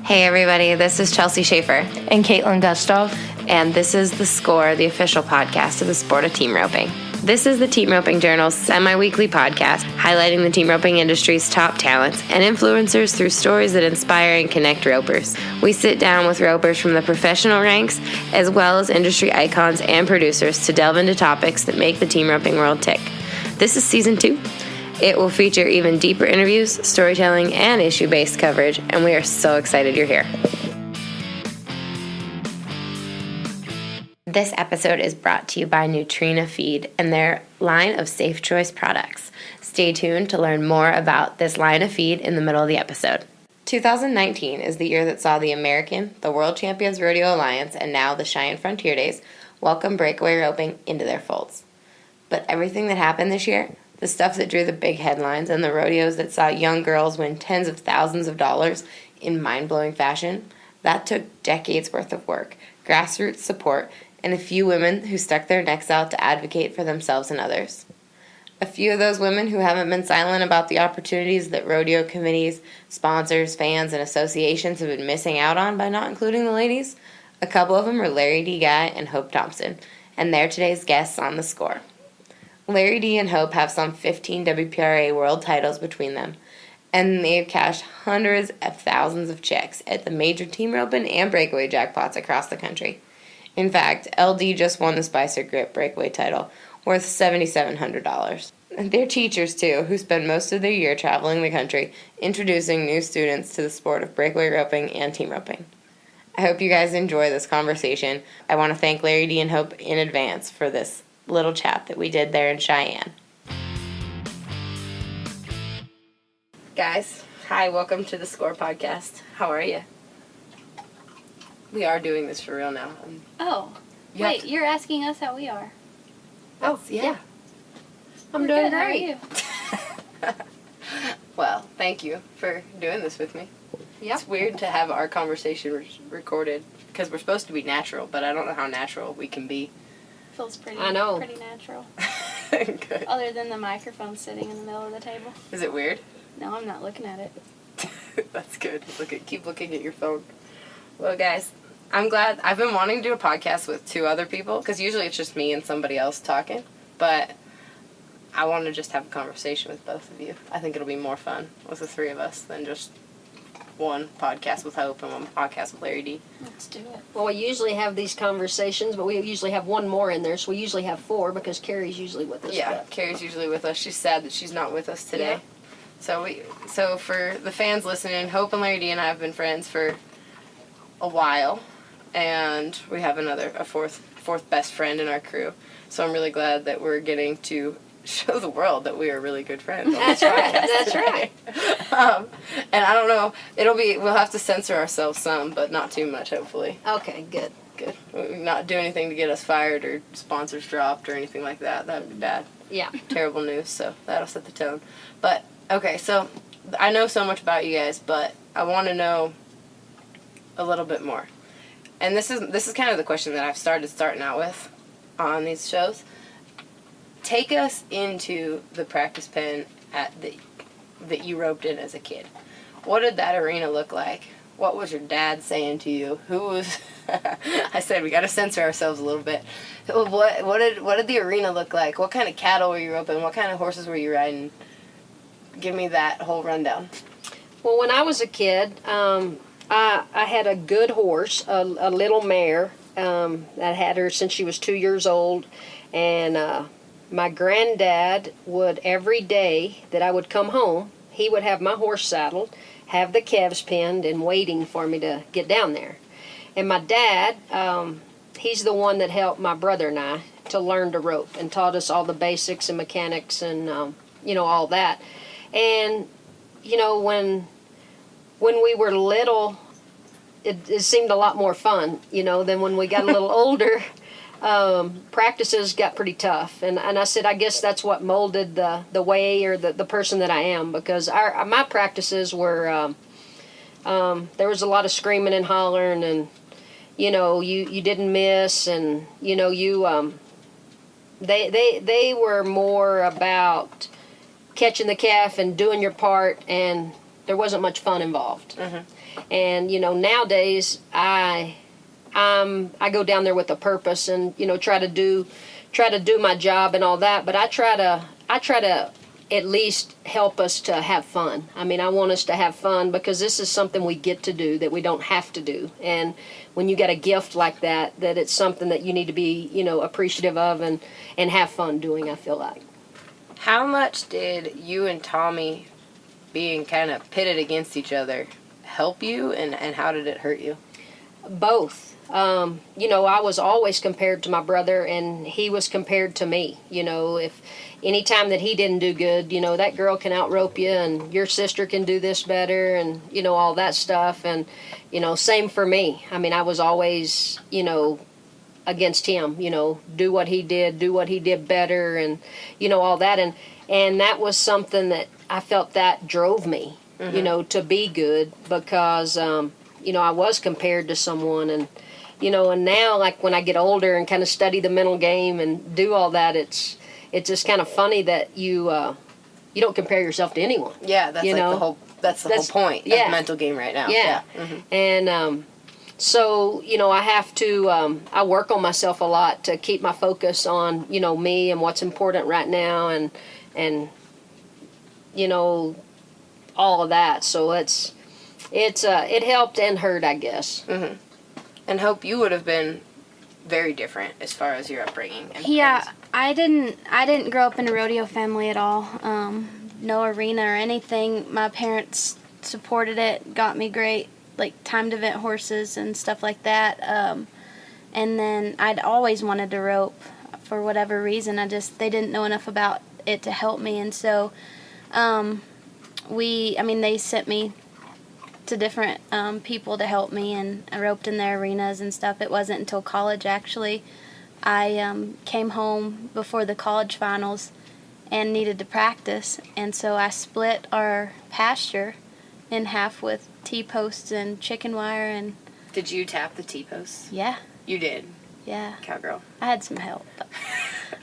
Hey everybody, this is Chelsea Schaefer. And Caitlin Gustav. And this is The Score, the official podcast of the sport of team roping. This is the Team Roping Journal's semi-weekly podcast highlighting the team roping industry's top talents and influencers through stories that inspire and connect ropers. We sit down with ropers from the professional ranks as well as industry icons and producers to delve into topics that make the team roping world tick. This is season 2. It will feature even deeper interviews, storytelling, and issue-based coverage, and we are so excited you're here. This episode is brought to you by Nutrina Feed and their line of Safe Choice products. Stay tuned to learn more about this line of feed in the middle of the episode. 2019 is the year that saw the American, the World Champions Rodeo Alliance, and now the Cheyenne Frontier Days welcome breakaway roping into their folds. But everything that happened this year, the stuff that drew the big headlines and the rodeos that saw young girls win tens of thousands of dollars in mind-blowing fashion, that took decades worth of work, grassroots support, and a few women who stuck their necks out to advocate for themselves and others. A few of those women who haven't been silent about the opportunities that rodeo committees, sponsors, fans, and associations have been missing out on by not including the ladies, a couple of them are Lari Dee and Hope Thompson, and they're today's guests on The Score. Lari Dee and Hope have some 15 WPRA world titles between them, and they've cashed hundreds of thousands of checks at the major team roping and breakaway jackpots across the country. In fact, LD just won the Spicer Gripp Breakaway title, worth $7,700. They're teachers, too, who spend most of their year traveling the country, introducing new students to the sport of breakaway roping and team roping. I hope you guys enjoy this conversation. I want to thank Lari Dee and Hope in advance for this little chat that we did there in Cheyenne. Guys, hi, welcome to the Score podcast. How are you? We are doing this for real now. You're asking us how we are. Yeah. I'm doing great. Well, thank you for doing this with me. Yep. It's weird to have our conversation recorded because we're supposed to be natural, but I don't know how natural we can be. Feels pretty natural. Good. Other than the microphone sitting in the middle of the table. Is it weird? No, I'm not looking at it. That's good. Keep looking at your phone. Well, guys, I'm glad. I've been wanting to do a podcast with 2 other people because usually it's just me and somebody else talking, but I want to just have a conversation with both of you. I think it'll be more fun with the 3 of us than just one podcast with Hope and one podcast with Lari Dee. Let's do it. Well, we usually have these conversations, but we usually have one more in there, so we usually have 4 because Carrie's usually with us. Yeah, Carrie's usually with us. She's sad that she's not with us today. Yeah. So for the fans listening, Hope and Lari Dee and I have been friends for a while, and we have a fourth best friend in our crew. So I'm really glad that we're getting to show the world that we are really good friends. That's right. That's right. And I don't know. We'll have to censor ourselves some, but not too much, hopefully. Okay, good. Good. We'll not do anything to get us fired or sponsors dropped or anything like that. That would be bad. Yeah. Terrible news. So that'll set the tone. But okay, so I know so much about you guys, but I want to know a little bit more. And this is kind of the question that I've starting out with on these shows. Take us into the practice pen that you roped in as a kid. What did that arena look like? What was your dad saying to you? Who was... I said we got to censor ourselves a little bit. What did the arena look like? What kind of cattle were you roping? What kind of horses were you riding? Give me that whole rundown. Well, when I was a kid, I had a good horse, a little mare. I had her since she was 2 years old, and my granddad would, every day that I would come home, he would have my horse saddled, have the calves pinned, and waiting for me to get down there. And my dad, he's the one that helped my brother and I to learn to rope and taught us all the basics and mechanics and, all that. And, when we were little, it seemed a lot more fun, than when we got a little older. Practices got pretty tough, and I said I guess that's what molded the way or the person that I am, because my practices were there was a lot of screaming and hollering, and you didn't miss, and they were more about catching the calf and doing your part and there wasn't much fun involved. And nowadays I go down there with a purpose, and try to do my job and all that. But I try to at least help us to have fun. I mean, I want us to have fun, because this is something we get to do that we don't have to do. And when you get a gift like that it's something that you need to be, appreciative of and have fun doing, I feel like. How much did you and Tommy being kind of pitted against each other help you, and how did it hurt you? Both. I was always compared to my brother, and he was compared to me. If any time that he didn't do good, that girl can outrope you, and your sister can do this better, and all that stuff. And same for me. I mean, I was always against him. Do what he did better, and all that. And that was something that I felt that drove me, to be good, because I was compared to someone. And and now, like, when I get older and kind of study the mental game and do all that, it's just kind of funny that you don't compare yourself to anyone. Yeah, that's the whole point of the mental game right now. Yeah. And so I have to I work on myself a lot to keep my focus on me and what's important right now, and all of that. So it helped and hurt, I guess. And Hope, you would have been very different as far as your upbringing. Yeah, I didn't grow up in a rodeo family at all. No arena or anything. My parents supported it, got me great, like, timed event horses and stuff like that. And then I'd always wanted to rope for whatever reason. They didn't know enough about it to help me. And so they sent me to different people to help me, and I roped in their arenas and stuff. It wasn't until college, actually. I came home before the college finals and needed to practice, and so I split our pasture in half with T-posts and chicken wire. And did you tap the T-posts? Yeah. You did? Yeah. Cowgirl. I had some help. But,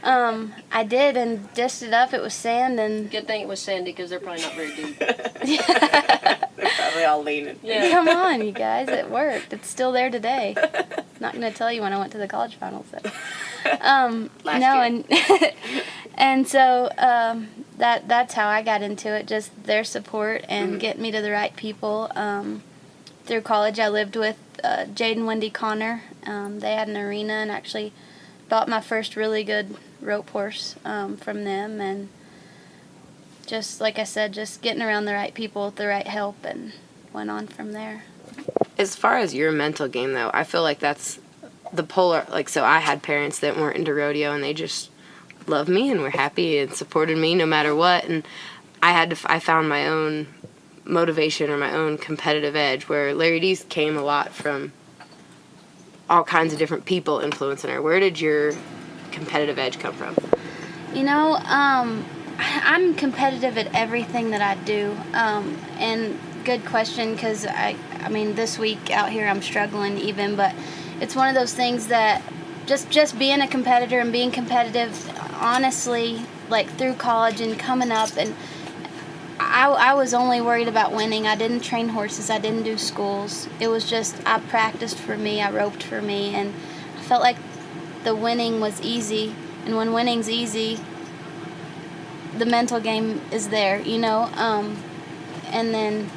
I did, and dished it up. It was sand, and... Good thing it was sandy, because they're probably not very deep. They're probably all leaning. Yeah. Come on, you guys. It worked. It's still there today. Not going to tell you when I went to the college finals. So. Last year. And so that's how I got into it, just their support and get me to the right people. Through college, I lived with Jade and Wendy Connor. They had an arena, and actually bought my first really good rope horse from them. And just like I said, just getting around the right people with the right help, and went on from there. As far as your mental game, though, I feel like that's the polar, like, so I had parents that weren't into rodeo, and they just loved me and were happy and supported me no matter what. And I found my own motivation or my own competitive edge, where Lari Dee's came a lot from all kinds of different people influencing her. Where did your competitive edge come from? I'm competitive at everything that I do. And good question, because I mean, this week out here I'm struggling even, but it's one of those things that just being a competitor and being competitive, honestly, like, through college and coming up, and I was only worried about winning. I didn't train horses. I didn't do schools. It was just, I practiced for me. I roped for me, and I felt like the winning was easy. And when winning's easy, the mental game is there, and then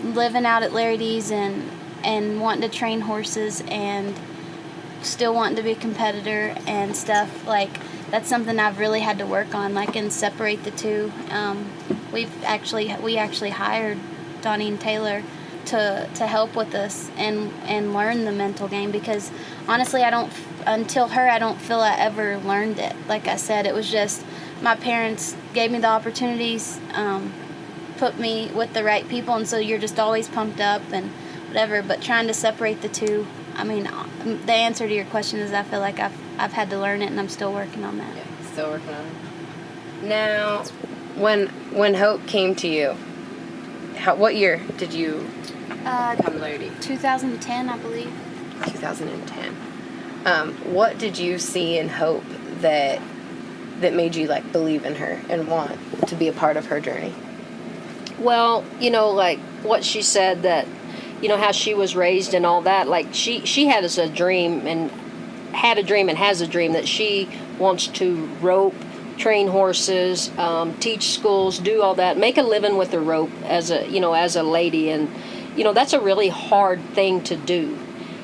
living out at Lari Dee's and wanting to train horses and still wanting to be a competitor and stuff, like, that's something I've really had to work on, like, and separate the two. We actually hired Donnie and Taylor to help with us and learn the mental game, because honestly, until her, I don't feel I ever learned it. Like I said, it was just my parents gave me the opportunities, put me with the right people, and so you're just always pumped up and whatever. But trying to separate the two, I mean, the answer to your question is I feel like I've had to learn it, and I'm still working on that. Yeah, still working on it. Now, when Hope came to you, what year did you come to Lari Dee? 2010, I believe. 2010. What did you see in Hope that made you, like, believe in her and want to be a part of her journey? Well, like what she said, that, how she was raised and all that, like she had as a dream and has a dream that she wants to rope, train horses, teach schools, do all that, make a living with the rope as a lady. And, that's a really hard thing to do.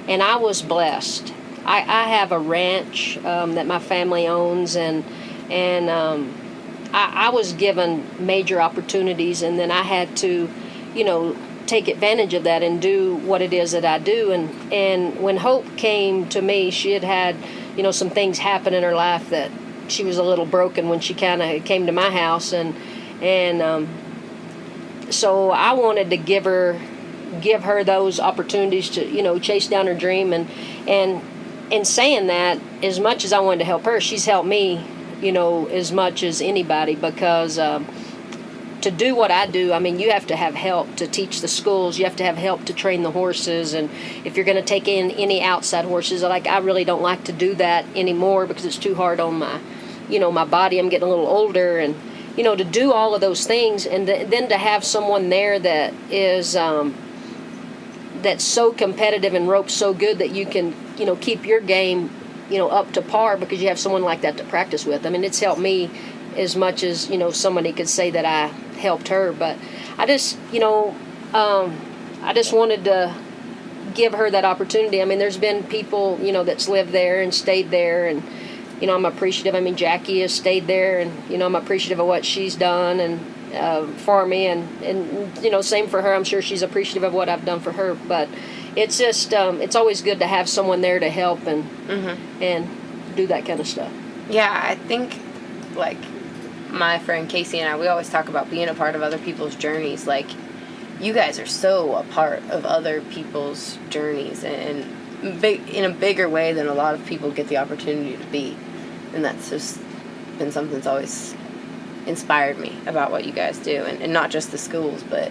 And I was blessed. I have a ranch that my family owns, and I was given major opportunities, and then I had to, take advantage of that and do what it is that I do. And when Hope came to me, she had, some things happen in her life that she was a little broken when she kind of came to my house, and so I wanted to give her those opportunities to, chase down her dream. And in saying that, as much as I wanted to help her, she's helped me, as much as anybody, because to do what I do, I mean, you have to have help to teach the schools. You have to have help to train the horses. And if you're going to take in any outside horses, like, I really don't like to do that anymore because it's too hard on my, my body. I'm getting a little older, and, to do all of those things, and then to have someone there that is, that's so competitive and ropes so good that you can, keep your game, up to par because you have someone like that to practice with. I mean, it's helped me as much as, somebody could say that I helped her. But I just, I just wanted to give her that opportunity. I mean, there's been people, that's lived there and stayed there, and, I'm appreciative. I mean, Jackie has stayed there, and, I'm appreciative of what she's done and for me, and same for her. I'm sure she's appreciative of what I've done for her. But it's just, it's always good to have someone there to help and do that kind of stuff. Yeah, I think, like, my friend Casey and I, we always talk about being a part of other people's journeys. Like, you guys are so a part of other people's journeys, and in a bigger way than a lot of people get the opportunity to be. And that's just been something that's always inspired me about what you guys do, and not just the schools, but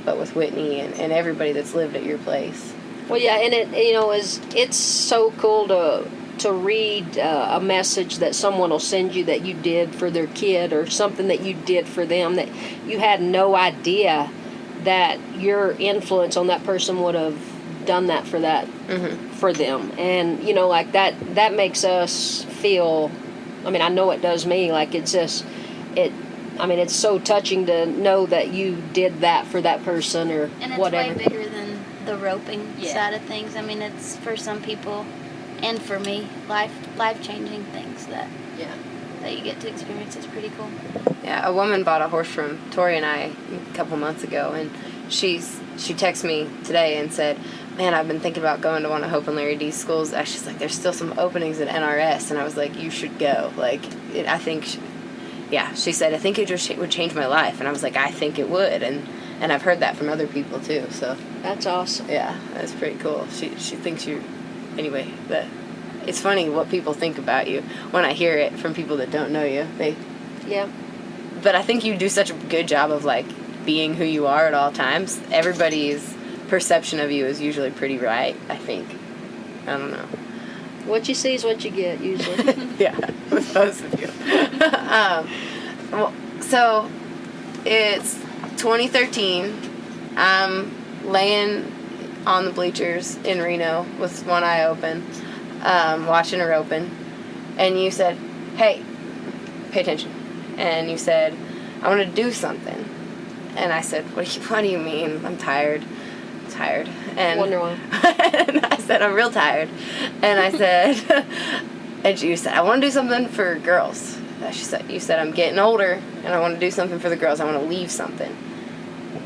with Whitney and everybody that's lived at your place. Well, yeah, and it's so cool to read a message that someone will send you that you did for their kid, or something that you did for them that you had no idea that your influence on that person would have done that for for them. And like that makes us feel, I mean, I know it does me, like, it's just it's so touching to know that you did that for that person, or and it's whatever. way bigger than the roping side of things. I mean, it's, for some people and for me, life-changing things that you get to experience. It's pretty cool. Yeah, a woman bought a horse from Tori and I a couple months ago, and she texted me today and said, man, I've been thinking about going to one of Hope and Lari Dee's schools. She's like, there's still some openings at NRS, and I was like, you should go. Like, I think, she said, I think it just would change my life, and I was like, I think it would, and I've heard that from other people too. So that's awesome. Yeah, that's pretty cool. She thinks you, anyway. But it's funny what people think about you when I hear it from people that don't know you. But I think you do such a good job of, like, being who you are at all times. Everybody's perception of you is usually pretty right, I think. I don't know. What you see is what you get, usually. Yeah, with most of you. So it's 2013. I'm laying on the bleachers in Reno with one eye open, watching her open, and you said, hey, pay attention. And you said, I want to do something. And I said, what do you mean? I'm tired. And wonder why. And I said, I'm real tired. And I said, and you said, I want to do something for girls. You said, I'm getting older, and I want to do something for the girls. I want to leave something.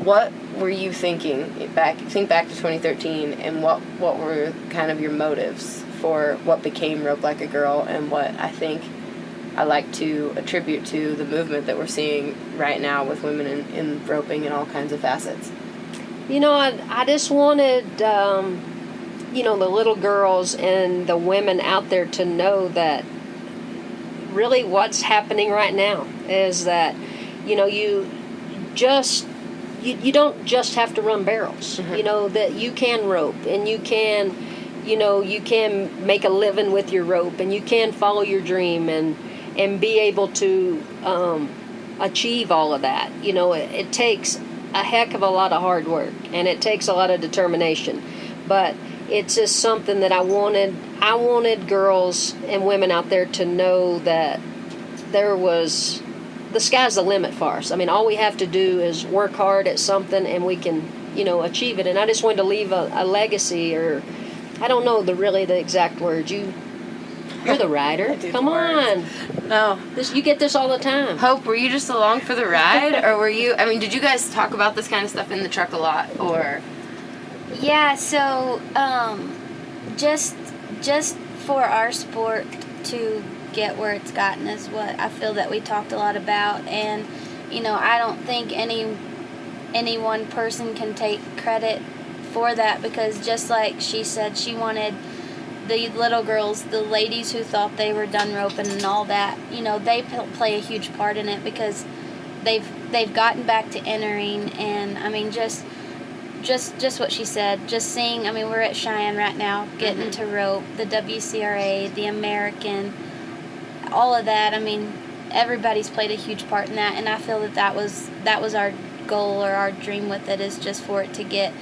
What were you thinking? Think back to 2013, and what were kind of your motives for what became Rope Like a Girl, and what I think I like to attribute to the movement that we're seeing right now with women in roping in all kinds of facets? I just wanted, the little girls and the women out there to know that really what's happening right now is that, you don't just have to run barrels. That you can rope, and you can make a living with your rope, and you can follow your dream and be able to achieve all of that. It takes a heck of a lot of hard work, and it takes a lot of determination. But it's just something that I wanted girls and women out there to know that the sky's the limit for us. I mean, all we have to do is work hard at something, and we can, achieve it. And I just wanted to leave a legacy, or I don't know the exact words. You're the writer. Come on. No. You get this all the time. Hope, were you just along for the ride, or were you? I mean, did you guys talk about this kind of stuff in the truck a lot, or? Yeah. So, just for our sport to get where it's gotten is what I feel that we talked a lot about, and I don't think any one person can take credit for that, because just like she said, she wanted the little girls, the ladies who thought they were done roping and all that, they play a huge part in it, because they've gotten back to entering. And I mean, just what she said, just seeing, I mean, we're at Cheyenne right now, getting to rope, the WCRA, the American, all of that. I mean, everybody's played a huge part in that, and I feel that was our goal, or our dream with it, is just for it to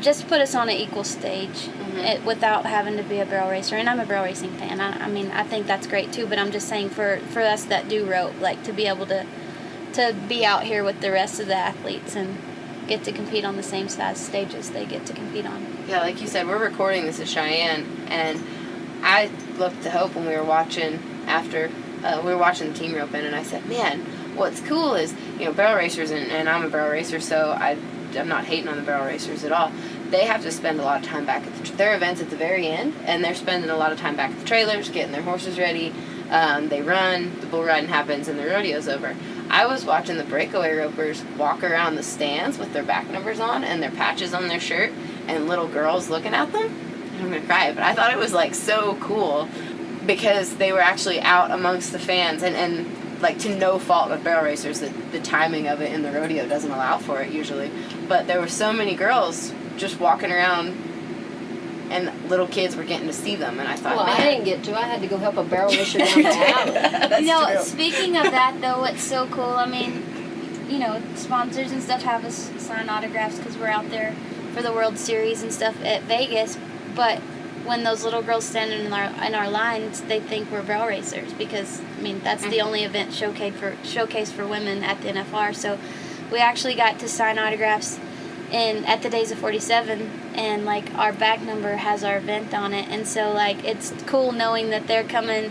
just put us on an equal stage, without having to be a barrel racer. And I'm a barrel racing fan. I mean, I think that's great too, but I'm just saying for us that do rope, like, to be able to be out here with the rest of the athletes and get to compete on the same size stages they get to compete on. Yeah, like you said, we're recording this at Cheyenne, and I looked to Hope when we were watching the team roping, and I said, man, what's cool is, barrel racers, and I'm a barrel racer, so I'm not hating on the barrel racers at all. They have to spend a lot of time back at their events at the very end, and they're spending a lot of time back at the trailers, getting their horses ready. They run, the bull riding happens, and the rodeo's over. I was watching the breakaway ropers walk around the stands with their back numbers on and their patches on their shirt, and little girls looking at them. I'm going to cry, but I thought it was, like, so cool, because they were actually out amongst the fans, and like, to no fault of barrel racers, the timing of it in the rodeo doesn't allow for it usually. But there were so many girls just walking around, and little kids were getting to see them, and I thought, well, man. I didn't get to. I had to go help a barrel racer down the alley. True. Speaking of that, though, it's so cool. I mean, sponsors and stuff have us sign autographs because we're out there for the World Series and stuff at Vegas, but when those little girls stand in our lines, they think we're barrel racers, because, I mean, that's the only event showcased for women at the NFR. So we actually got to sign autographs at the Days of 47, and, like, our back number has our event on it. And so, like, it's cool knowing that they're coming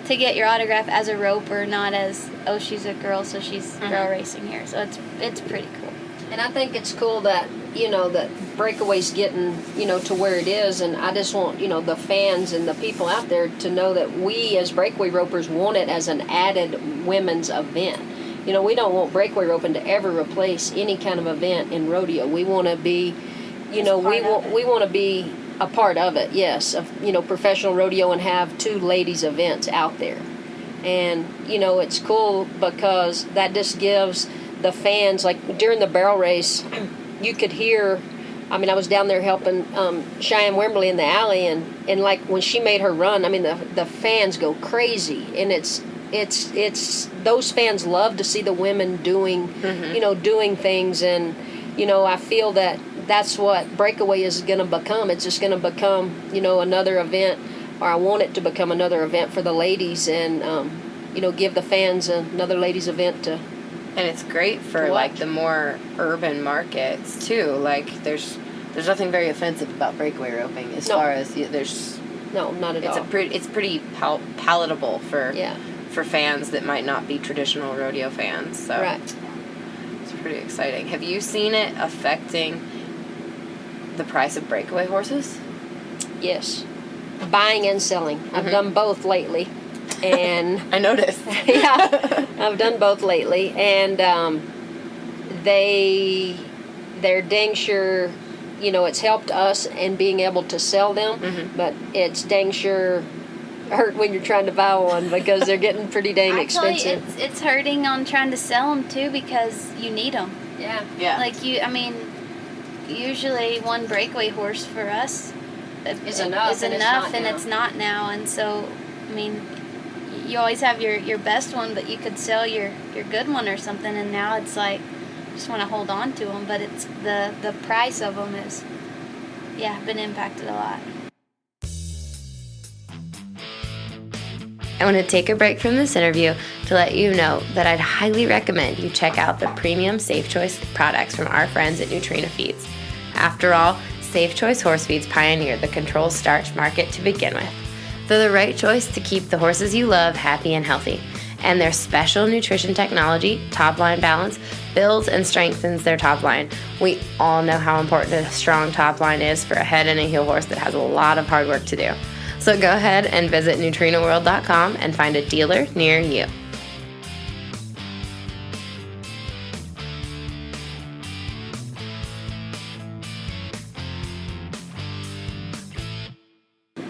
to get your autograph as a roper, not as, oh, she's a girl, so she's barrel racing here. So it's pretty cool. And I think it's cool that, that Breakaway's getting, to where it is. And I just want, the fans and the people out there to know that we as Breakaway ropers want it as an added women's event. We don't want breakaway roping to ever replace any kind of event in rodeo. We want to be, we want to be a part of it, yes, of, professional rodeo, and have 2 ladies events out there. And, it's cool because that just gives the fans, like, during the barrel race, you could hear, I mean, I was down there helping Cheyenne Wimberly in the alley, and like, when she made her run, I mean, the fans go crazy, and it's those fans love to see the women doing, doing things, and, I feel that that's what Breakaway is going to become. It's just going to become, another event, or I want it to become another event for the ladies, and, give the fans another ladies event to. And it's great for, like, the more urban markets too. Like, there's nothing very offensive about breakaway roping as far as there's. No, not at all. It's pretty palatable for fans that might not be traditional rodeo fans. So right. It's pretty exciting. Have you seen it affecting the price of breakaway horses? Yes, buying and selling. I've done both lately. And I noticed. Yeah, I've done both lately, and they're dang sure, it's helped us in being able to sell them, but it's dang sure hurt when you're trying to buy one, because they're getting pretty dang expensive. It's hurting on trying to sell them too, because you need them. Yeah. Like, usually one breakaway horse for us is enough, and it's not now. And so, I mean, you always have your best one, but you could sell your good one or something, and now it's like just want to hold on to them. But it's the price of them is, been impacted a lot. I want to take a break from this interview to let you know that I'd highly recommend you check out the premium Safe Choice products from our friends at Nutrena Feeds. After all, Safe Choice horse feeds pioneered the controlled starch market to begin with. They're the right choice to keep the horses you love happy and healthy. And their special nutrition technology, Top Line Balance, builds and strengthens their top line. We all know how important a strong top line is for a head and a heel horse that has a lot of hard work to do. So go ahead and visit NutrenaWorld.com and find a dealer near you.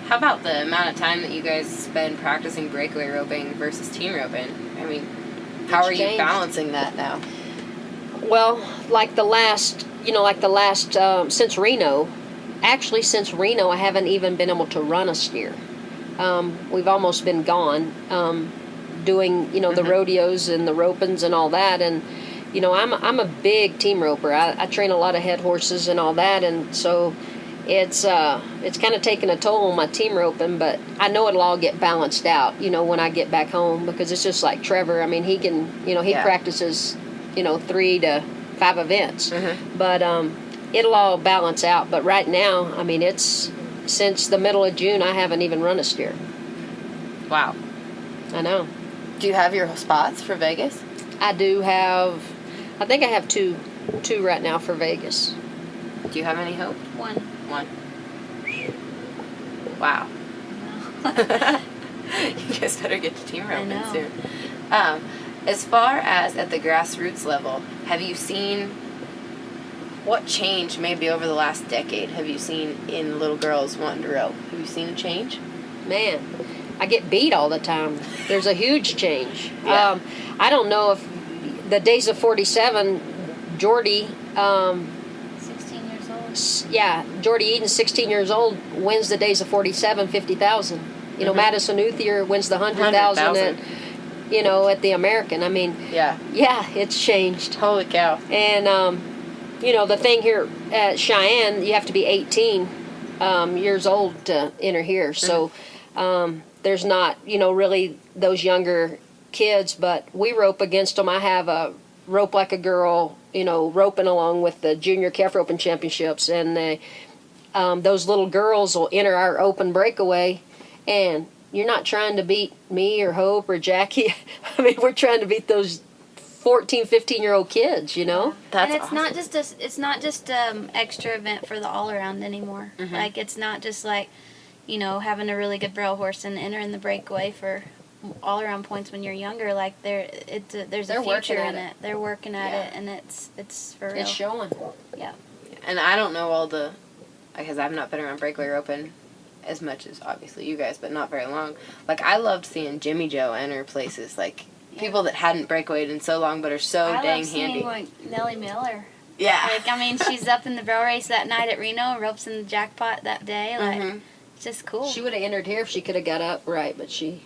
How about the amount of time that you guys spend practicing breakaway roping versus team roping? I mean, how are you balancing that now? Well, since Reno, I haven't even been able to run a steer. We've almost been gone doing, the rodeos and the ropings and all that. And, I'm a big team roper. I train a lot of head horses and all that. And so it's kind of taking a toll on my team roping, but I know it'll all get balanced out, when I get back home, because it's just like Trevor. I mean, he can, he practices, 3 to 5 events, but it'll all balance out. But right now, I mean, it's since the middle of June, I haven't even run a steer. Wow. I know. Do you have your spots for Vegas? I do have, I think I have two right now for Vegas. Do you have any hope? One. Wow. You guys better get to team roping soon. As far as at the grassroots level, have you seen what change maybe over the last decade have you seen in little girls wanting to rope? Have you seen a change? Man, I get beat all the time. There's a huge change. Yeah. I don't know if the days of 47, Jordy, 16 years old. Jordy Eden, 16 years old, wins the days of 47, 50,000. Madison Uthier wins the 100,000 at the American. I mean, yeah, it's changed. Holy cow. And, the thing here at Cheyenne, you have to be 18 years old to enter here. So there's not, really those younger kids, but we rope against them. I have a rope like a girl, roping along with the junior calf roping championships. And those little girls will enter our open breakaway, and you're not trying to beat me or Hope or Jackie. I mean, we're trying to beat those 14, 15-year-old kids, That's awesome. It's not just extra event for the all-around anymore. Like, it's not just like, having a really good barrel horse and entering the breakaway for all-around points when you're younger. Like, there's a future in it. They're working at it, and it's for real. It's showing. Yeah. And I don't know because I've not been around breakaway roping as much as obviously you guys, but not very long. Like, I loved seeing Jimmy Joe enter places, like people that hadn't breakawayed in so long but are so dang handy. I love seeing Nellie Miller. Yeah. Like, I mean, she's up in the barrel race that night at Reno, ropes in the jackpot that day. Like, it's just cool. She would have entered here if she could have got upright, but she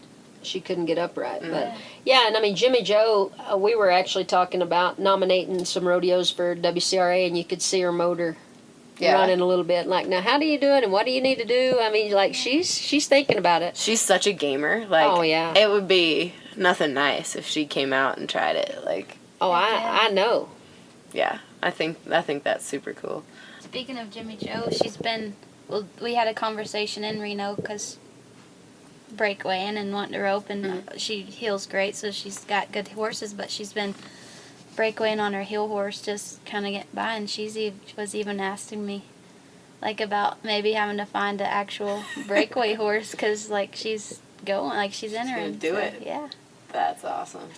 couldn't get upright. But and I mean, Jimmy Joe, we were actually talking about nominating some rodeos for WCRA, and you could see her motor running a little bit. Like, now, how do you do it, and what do you need to do? I mean, like, she's thinking about it. She's such a gamer. Like, oh yeah, it would be nothing nice if she came out and tried it. Like, I know. Yeah, I think that's super cool. Speaking of Jimmy Joe, we had a conversation in Reno because breakawaying and wanting to rope, and she heels great, so she's got good horses, but she's been breakawaying on her heel horse, just kind of get by, and was even asking me, like, about maybe having to find an actual breakaway horse, because, like, she's going, like, she's entering. She's gonna do it. Yeah. That's awesome.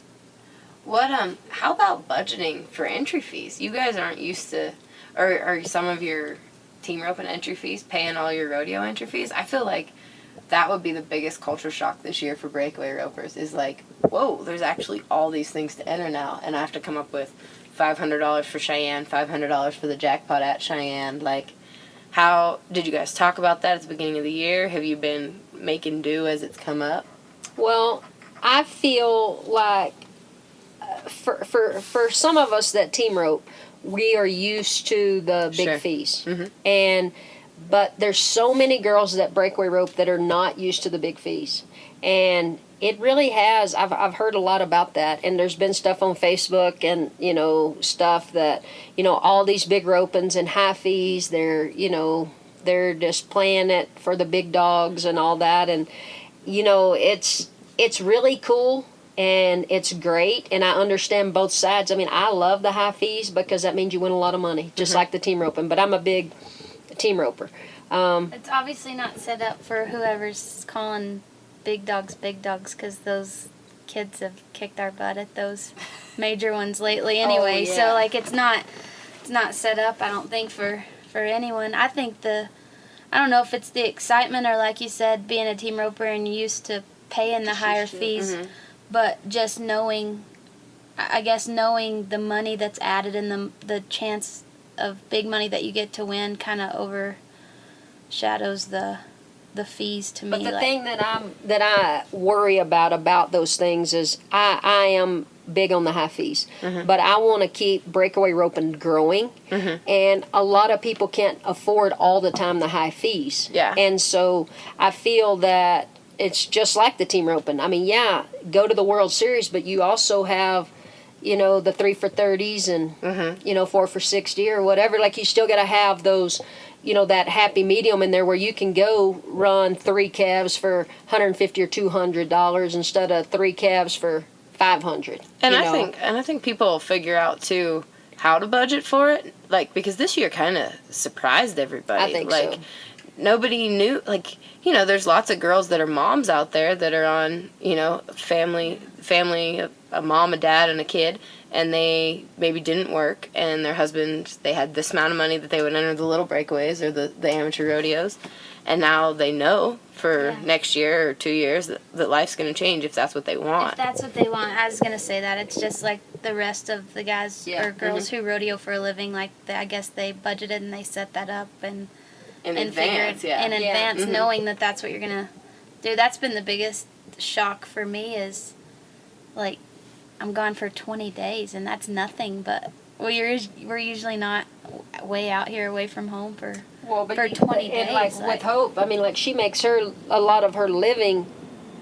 What, how about budgeting for entry fees? You guys aren't used to, or are some of your team roping entry fees paying all your rodeo entry fees? I feel like that would be the biggest culture shock this year for breakaway ropers, is like, whoa, there's actually all these things to enter now, and I have to come up with $500 for Cheyenne, $500 for the jackpot at Cheyenne. Like, how did you guys talk about that at the beginning of the year? Have you been making do as it's come up? Well, I feel like for some of us that team rope, we are used to the big Sure. fees, Mm-hmm. but there's so many girls that breakaway rope that are not used to the big fees, and it really has. I've heard a lot about that, and there's been stuff on Facebook and stuff that all these big ropings and high fees. They're just playing it for the big dogs and all that, and it's really cool. And it's great, and I understand both sides. I mean, I love the high fees because that means you win a lot of money, just like the team roping. But I'm a big team roper. It's obviously not set up for whoever's calling big dogs, because those kids have kicked our butt at those major ones lately anyway. yeah. So, like, it's not set up, I don't think, for anyone. I think I don't know if it's the excitement or, like you said, being a team roper and used to paying the higher fees. But just knowing the money that's added and the chance of big money that you get to win kind of overshadows the fees to me. But the thing that I worry about those things is I am big on the high fees, but I want to keep breakaway roping growing, and a lot of people can't afford all the time the high fees. Yeah. And so I feel that it's just like the team roping. I mean, yeah, go to the World Series, but you also have, the 3 for 30s and, 4 for 60 or whatever. Like, you still got to have those, that happy medium in there where you can go run 3 calves for $150 or $200 instead of 3 calves for $500. And I think people figure out too how to budget for it. Like, because this year kind of surprised everybody. I think so. Nobody knew, there's lots of girls that are moms out there that are on, family, a mom, a dad, and a kid, and they maybe didn't work, and their husband, they had this amount of money that they would enter the little breakaways or the amateur rodeos, and now they know for next year or 2 years that life's going to change if that's what they want. If that's what they want, I was going to say that. It's just like the rest of the guys or girls who rodeo for a living, like, I guess they budgeted and they set that up and advance, figured in advance, knowing that that's what you're gonna do. That's been the biggest shock for me is, like, I'm gone for 20 days, and that's nothing. But we're usually not way out here away from home for 20 days. And like with Hope, I mean, like, she makes a lot of her living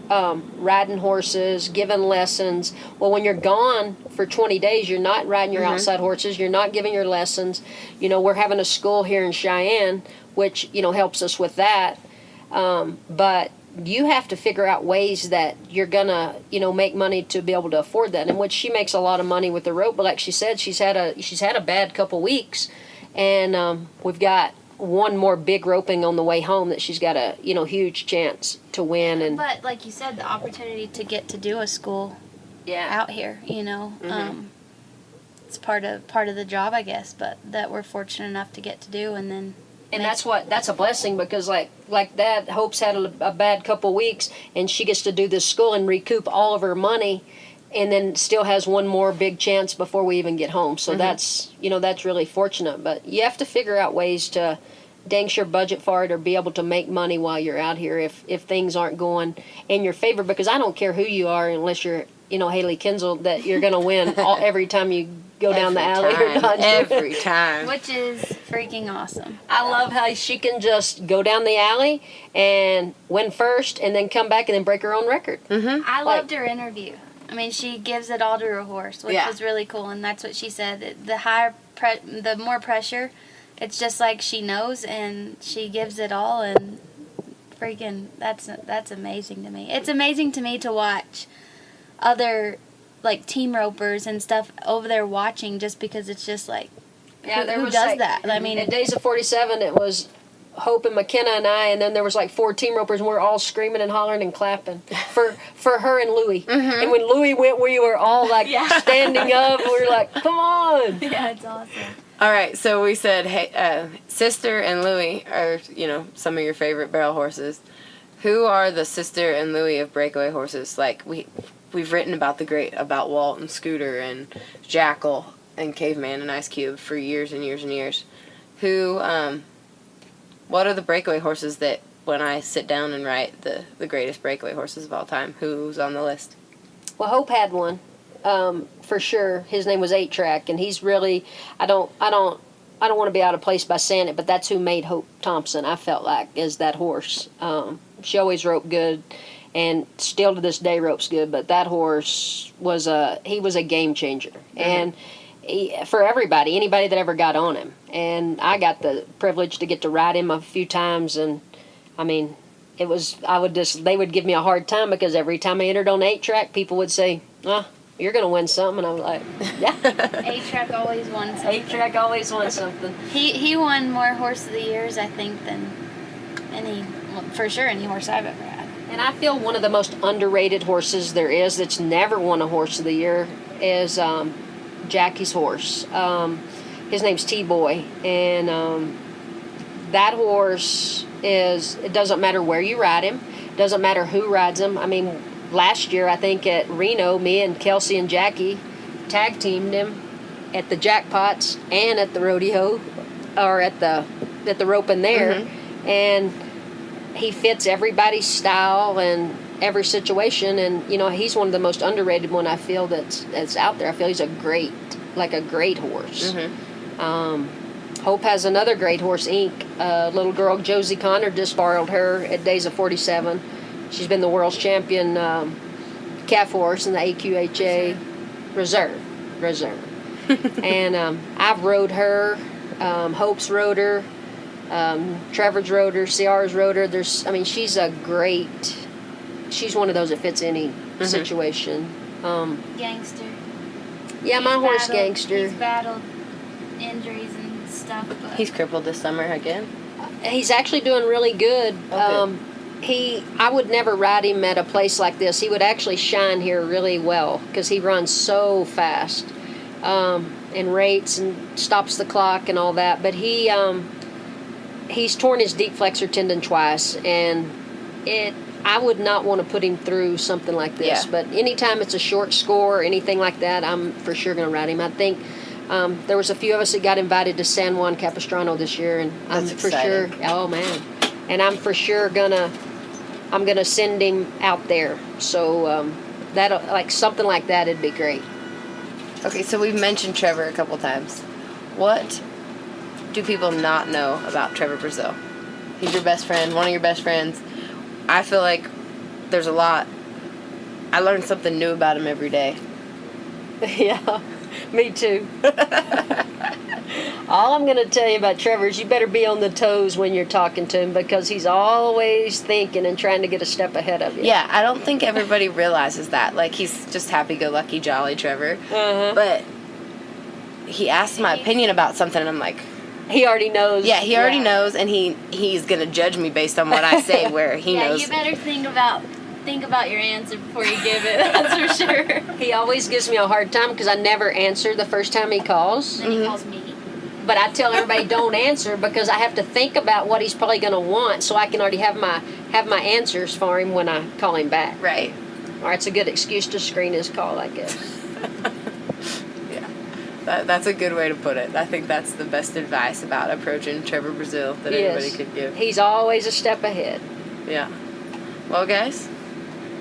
riding horses, giving lessons. Well, when you're gone for 20 days, you're not riding your outside horses. You're not giving your lessons. We're having a school here in Cheyenne, which, helps us with that. But you have to figure out ways that you're going to, make money to be able to afford that. In which she makes a lot of money with the rope. But like she said, she's had a bad couple weeks. And we've got one more big roping on the way home that she's got a, huge chance to win. But like you said, the opportunity to get to do a school out here, it's part of the job, I guess, but that we're fortunate enough to get to do, and that's a blessing, because like that, Hope's had a bad couple weeks, and she gets to do this school and recoup all of her money, and then still has one more big chance before we even get home. So that's really fortunate. But you have to figure out ways to dang sure budget for it or be able to make money while you're out here if things aren't going in your favor. Because I don't care who you are, unless you're Haley Kinsel, that you're going to win every time you go down the alley or not. Every time. which is freaking awesome. I love how she can just go down the alley and win first and then come back and then break her own record. I loved her interview. I mean, she gives it all to her horse, which was really cool, and that's what she said. The more pressure, it's just like she knows, and she gives it all, and freaking, that's amazing to me. It's amazing to me to watch other, like, team ropers and stuff over there watching, just because it's just like, who does that? I mean, at Days of 47, it was Hope and McKenna and I, and then there was like 4 team ropers, and we were all screaming and hollering and clapping for her and Louie. And when Louie went, we were all like standing up. We were like, "Come on!" Yeah, it's awesome. All right, so we said, hey, Sister and Louie are, some of your favorite barrel horses. Who are the Sister and Louie of breakaway horses? Like, we've written about Walt and Scooter and Jackal and Caveman and Ice Cube for years and years and years. What are the breakaway horses that, when I sit down and write the greatest breakaway horses of all time, who's on the list? Well, Hope had one. for sure. His name was 8-Track, and he's really, I don't want to be out of place by saying it, but that's who made Hope Thompson, I felt like, is that horse. She always roped good, and still to this day ropes good, but that horse was a game changer. And for everybody, anybody that ever got on him. And I got the privilege to get to ride him a few times, and I mean, they would give me a hard time because every time I entered on 8-Track, people would say, you're going to win something. And I was like, yeah. 8-Track always won something. 8-Track always won something. He won more Horse of the Years, I think, than any horse I've ever had. And I feel one of the most underrated horses there is that's never won a Horse of the Year is Jackie's horse. His name's T-Boy. And that horse it doesn't matter where you ride him. It doesn't matter who rides him. I mean, last year, I think at Reno, me and Kelsey and Jackie tag teamed him at the jackpots and at the rodeo, or at the roping there, and he fits everybody's style and every situation. And he's one of the most underrated one I feel that's out there. I feel he's a great horse. Hope has another great horse, Ink. Little girl Josie Connor just borrowed her at Days of 47. She's been the world's champion calf horse in the AQHA Reserve. And I've rode her. Hope's rode her. Trevor's rode her. Ciara's rode her. She's one of those that fits any situation. Gangster. Yeah, my horse Gangster. He's battled injuries and stuff. But He's crippled this summer again. He's actually doing really good. I would never ride him at a place like this. He would actually shine here really well because he runs so fast and rates and stops the clock and all that. But he's torn his deep flexor tendon twice, and I would not want to put him through something like this. Yeah. But anytime it's a short score or anything like that, I'm for sure going to ride him. I think there was a few of us that got invited to San Juan Capistrano this year, and That's I'm for exciting. sure. Oh man. And I'm for sure gonna send him out there. So that something like that, it'd be great. Okay, so we've mentioned Trevor a couple times. What do people not know about Trevor Brazil? He's your best friend, one of your best friends. I feel like there's a lot. I learn something new about him every day. Yeah, me too. All I'm going to tell you about Trevor is you better be on the toes when you're talking to him because he's always thinking and trying to get a step ahead of you. Yeah, I don't think everybody realizes that. Like, he's just happy-go-lucky, jolly Trevor. But he asked my opinion about something, and I'm like... He already knows. Yeah, he already knows, and he's going to judge me based on what I say, where he knows... Yeah, you better think about your answer before you give it, that's for sure. He always gives me a hard time because I never answer the first time he calls. Then he calls me. But I tell everybody don't answer because I have to think about what he's probably going to want so I can already have my answers for him when I call him back. Right. Or it's a good excuse to screen his call, I guess. Yeah. That's a good way to put it. I think that's the best advice about approaching Trevor Brazil that anybody could give. He's always a step ahead. Yeah. Well, guys,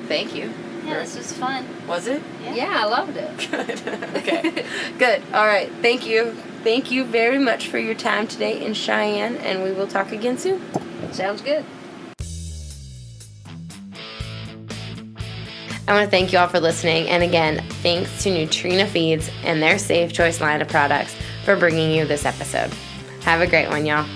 thank you. Yeah, this was fun. Was it? Yeah, I loved it. Good. Okay. Good. All right. Thank you. Thank you very much for your time today in Cheyenne, and we will talk again soon. Sounds good. I want to thank you all for listening, and again, thanks to Nutrina Feeds and their Safe Choice line of products for bringing you this episode. Have a great one, y'all.